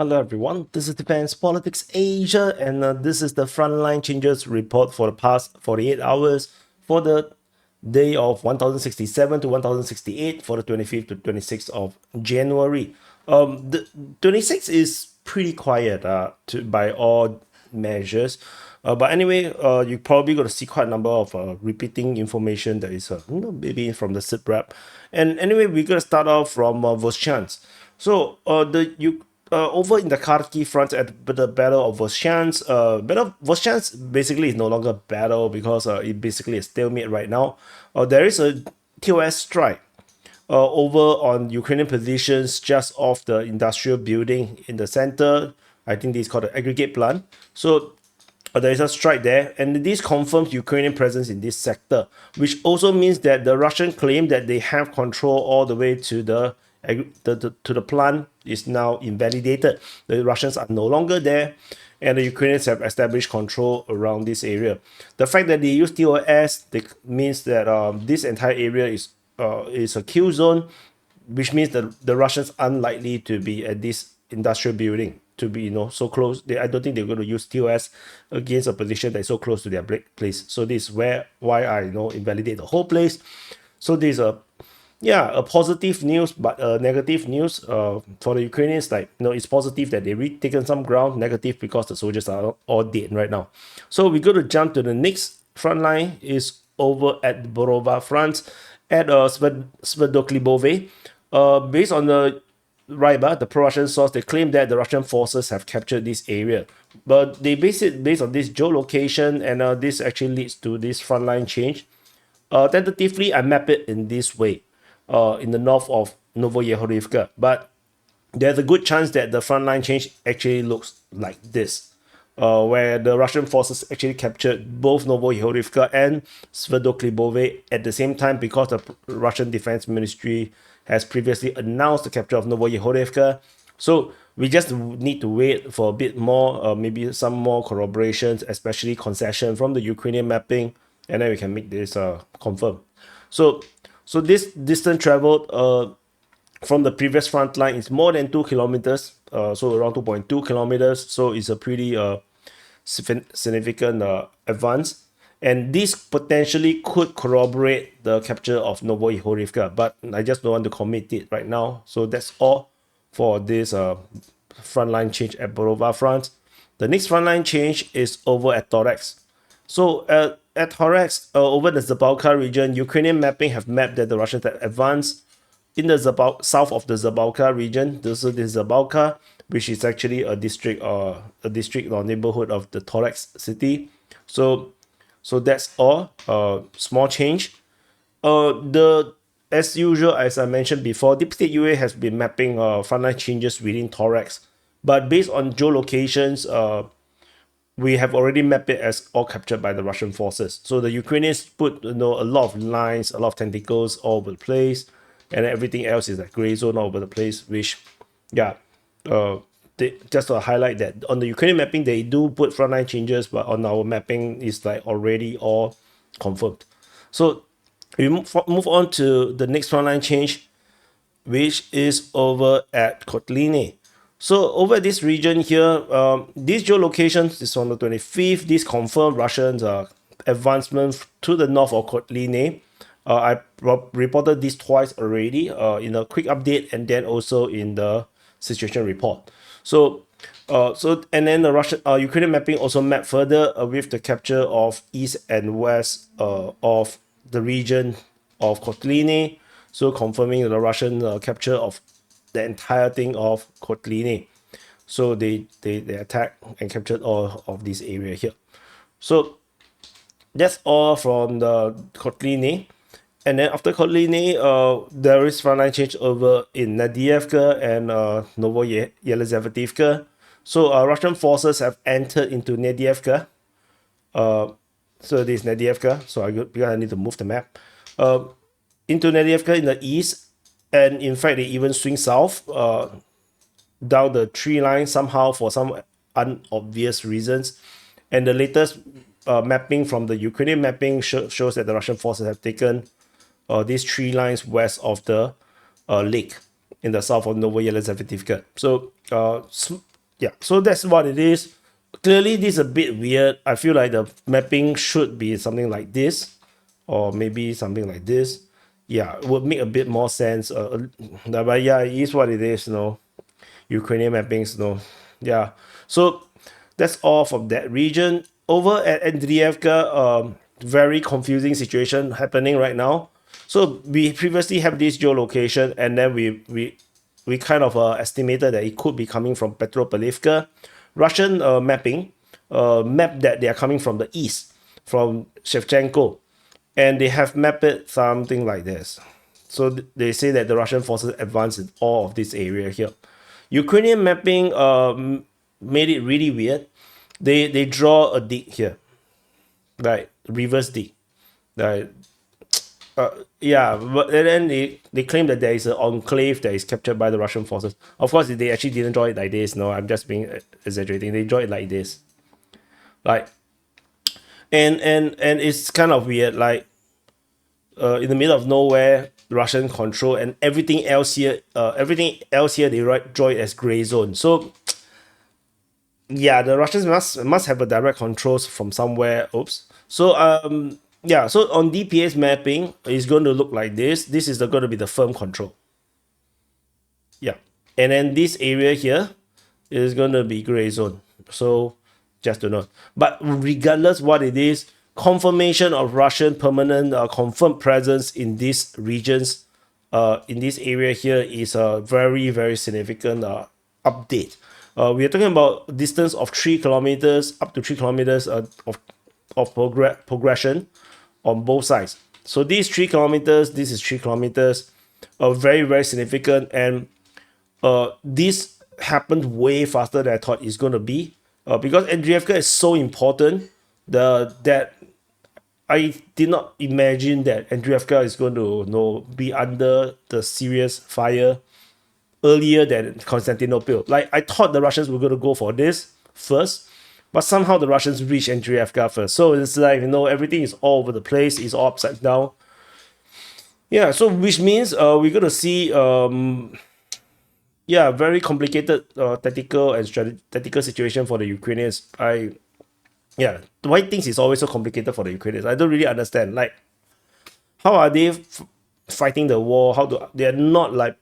Hello everyone, this is Defense Politics Asia, and this is the Frontline Changes report for the past 48 hours for the day of 1067 to 1068 for the 25th to 26th of January. The 26th is pretty quiet by all measures. But anyway, you're probably going to see quite a number of repeating information that is maybe from the sit rep. And anyway, we're going to start off from Voschans. So over in the Kharkiv front at the Battle of Voschans, Battle of Voschans basically is no longer a battle because it basically is stalemate right now. There is a TOS strike over on Ukrainian positions just off the industrial building in the center. I think this is called the aggregate plant. So there is a strike there, and this confirms Ukrainian presence in this sector, which also means that the Russian claim that they have control all the way to the plant is now invalidated. The Russians are no longer there, and the Ukrainians have established control around this area. The fact that they use TOS means that this entire area is a kill zone, which means that the Russians are unlikely to be at this industrial building to be so close. I don't think they're going to use TOS against a position that's so close to their place. So this is why I invalidate the whole place. So this is a positive news, but negative news for the Ukrainians. Like it's positive that they taken some ground. Negative because the soldiers are all dead right now. So we're going to jump to the next front line is over at Borova front at Sverdokhlibove. Based on the Ryba, the pro-Russian source, they claim that the Russian forces have captured this area. But they base it based on this geolocation, and this actually leads to this frontline change. Tentatively, I map it in this way, in the north of Novosilka. But there's a good chance that the frontline change actually looks like this, where the Russian forces actually captured both Novosilka and Sverdokhlibove at the same time because the Russian Defense Ministry has previously announced the capture of Novosilka. So we just need to wait for a bit more, maybe some more corroborations, especially concession from the Ukrainian mapping, and then we can make this confirm. So this distance traveled from the previous front line is more than 2 kilometers, so around 2.2 kilometers. So it's a pretty significant advance. And this potentially could corroborate the capture of Novosilka, but I just don't want to commit it right now. So that's all for this frontline change at Borova front. The next frontline change is over at Torex. So at Torex, over the Zabalka region, Ukrainian mapping have mapped that the Russians have advanced in the south of the Zabalka region. This is the Zabalka, which is actually a district or neighborhood of the Torex city. So that's all. Small change. As usual, as I mentioned before, Deep State UA has been mapping frontline changes within Torex, but based on geolocations, we have already mapped it as all captured by the Russian forces. So the Ukrainians put a lot of lines, a lot of tentacles all over the place, and everything else is like gray zone all over the place. Which, just to highlight that on the Ukrainian mapping, they do put frontline changes, but on our mapping, it's like already all confirmed. So we move on to the next frontline change, which is over at Kotline. So over this region here, these geolocations is on the 25th. This confirmed Russians' advancement to the north of Kotline. I reported this twice already in a quick update and then also in the situation report. So and then the Ukrainian mapping also mapped further with the capture of east and west of the region of Kotline. So confirming the Russian capture of the entire thing of Kotline. So they attacked and captured all of this area here. So that's all from the Kotline. And then after Kotline, there is frontline change over in Andriivka and Novoyelizaveta. So Russian forces have entered into Andriivka. So this is Andriivka. So because I need to move the map. Into Andriivka in the east. And in fact, they even swing south down the tree line somehow for some unobvious reasons. And the latest mapping from the Ukrainian mapping shows that the Russian forces have taken these tree lines west of the lake in the south of Novoyelizaveta. So yeah, so that's what it is. Clearly, this is a bit weird. I feel like the mapping should be something like this, or maybe something like this. Yeah, it would make a bit more sense. But yeah, it is what it is, Ukrainian mappings, Yeah. So that's all from that region. Over at Andriivka, very confusing situation happening right now. So we previously have this geolocation, and then we kind of estimated that it could be coming from Petropavlivka. Russian mapping map that they are coming from the east, from Shevchenko, and they have mapped it something like this. So they say that the Russian forces advanced in all of this area here. Ukrainian mapping made it really weird. They draw a dig here, right? Reverse dig, right? Yeah, but and then they claim that there is an enclave that is captured by the Russian forces. Of course, they actually didn't draw it like this. No, I'm just being exaggerating. They draw it like this, like, and it's kind of weird. Like, in the middle of nowhere, Russian control, and everything else here, they draw it as gray zone. So yeah, the Russians must have a direct controls from somewhere. Oops. So yeah, so on DPS mapping, it's going to look like this. This is going to be the firm control. Yeah, and then this area here is going to be gray zone. So just to note. But regardless what it is, confirmation of Russian permanent confirmed presence in these regions, in this area here, is a very, very significant update. We are talking about distance of 3 kilometers, up to 3 kilometers of progression on both sides. So these 3 kilometers, this is 3 kilometers, are very, very significant. And this happened way faster than I thought it's going to be. Because Andriivka is so important, that I did not imagine that Andriivka is going to be under the serious fire earlier than Constantinople. Like, I thought the Russians were going to go for this first, but somehow the Russians reached Andriivka first. So it's like, everything is all over the place, it's all upside down. Yeah, so which means we're going to see very complicated tactical and tactical situation for the Ukrainians. Why things is always so complicated for the Ukrainians. I don't really understand. Like, how are they fighting the war? They're not like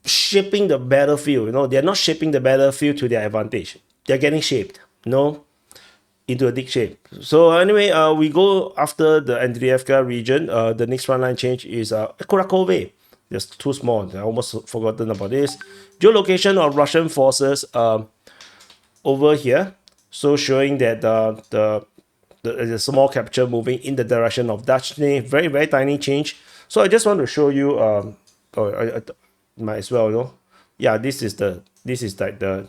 shaping the battlefield. They're not shaping the battlefield to their advantage. They're getting shaped, into a dick shape. So anyway, we go after the Andriivka region. The next frontline change is Kurakove. Just too small. I almost forgotten about this. Geolocation of Russian forces over here. So showing that there's a small capture moving in the direction of Dachny. Very, very tiny change. So I just want to show you. I might as well, Yeah, this is like the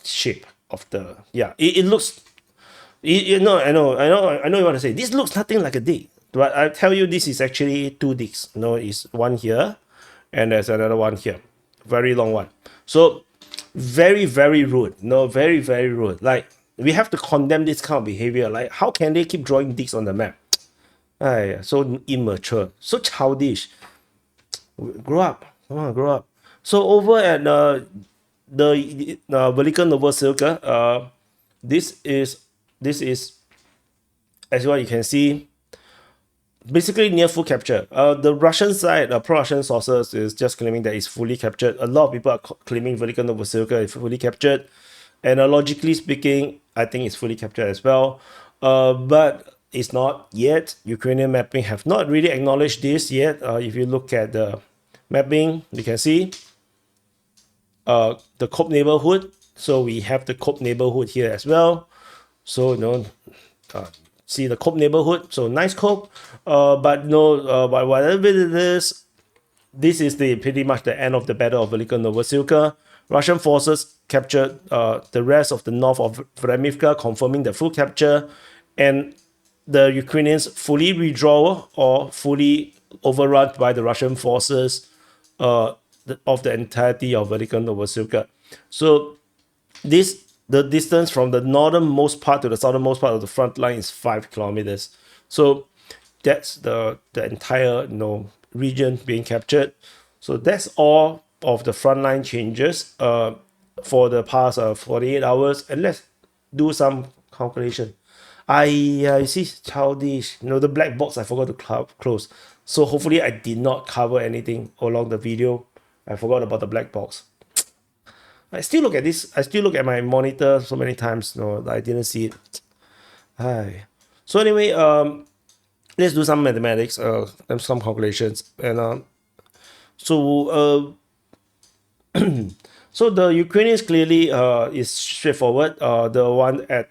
shape of the. Yeah, it looks. I know you want to say this looks nothing like a dig. But I tell you, this is actually 2 digs. It's one here, and there's another one here. Very long one. So very, very rude. Very, very rude. Like, we have to condemn this kind of behavior. Like, how can they keep drawing digs on the map? So immature, so childish. Grow up. Come on, grow up. So over at the V.Novosilka, this is as well, you can see, basically near full capture. The Russian side, pro-Russian sources is just claiming that it's fully captured. A lot of people are claiming V.Novosilka is fully captured, and logically speaking, I think it's fully captured as well. But it's not yet. Ukrainian mapping have not really acknowledged this yet. If you look at the mapping, you can see the Kope neighborhood. So we have the Kope neighborhood here as well. So see the Kope neighborhood. So nice Kope. But whatever it is, this is pretty much the end of the Battle of V.Novosilka. Russian forces captured the rest of the north of Vremivka, confirming the full capture, and the Ukrainians fully withdraw or fully overrun by the Russian forces of the entirety of V.Novosilka. So the distance from the northernmost part to the southernmost part of the front line is 5 kilometers. So that's the entire region being captured. So that's all of the frontline changes for the past 48 hours, and let's do some calculation. I see childish, the black box I forgot to close. So hopefully I did not cover anything along the video. I forgot about the black box. I still look at this. I still look at my monitor so many times. No, I didn't see it. Hi. So anyway, let's do some mathematics, and some calculations, and so so the Ukrainians clearly is straightforward. The one at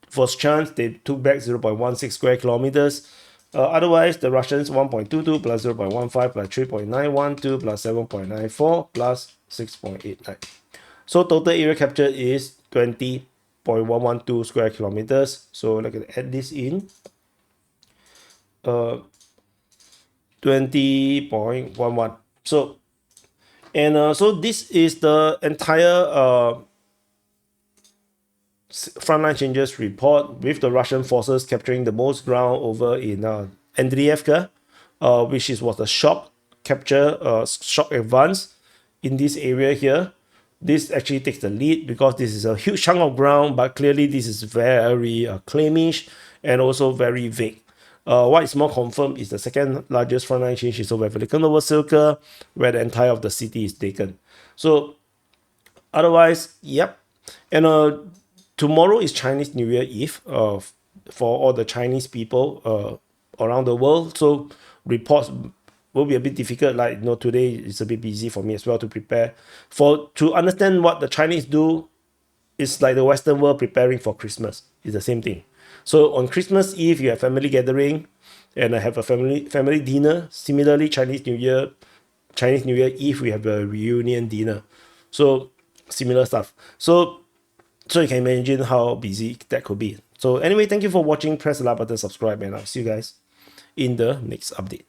first chance they took back 0.16 square kilometers. Otherwise, the Russians 1.22 plus 0.15 plus 3.912 plus 7.94 plus 6.89. So total area captured is 20.112 square kilometers. So let's add this in. 20.11. So so this is the entire frontline changes report, with the Russian forces capturing the most ground over in Andriivka, which was a shock capture, shock advance in this area here. This actually takes the lead because this is a huge chunk of ground, but clearly this is very claimish and also very vague. What is more confirmed is the second largest frontline change is over V.Novosilka, where the entire of the city is taken. So otherwise, yep. And tomorrow is Chinese New Year Eve for all the Chinese people around the world. So reports will be a bit difficult. Like, today is a bit busy for me as well to prepare. To understand what the Chinese do, it's like the Western world preparing for Christmas. It's the same thing. So on Christmas Eve, you have family gathering and have a family dinner. Similarly, Chinese New Year Eve, we have a reunion dinner. So similar stuff. So you can imagine how busy that could be. So anyway, thank you for watching. Press the like button, subscribe, and I'll see you guys in the next update.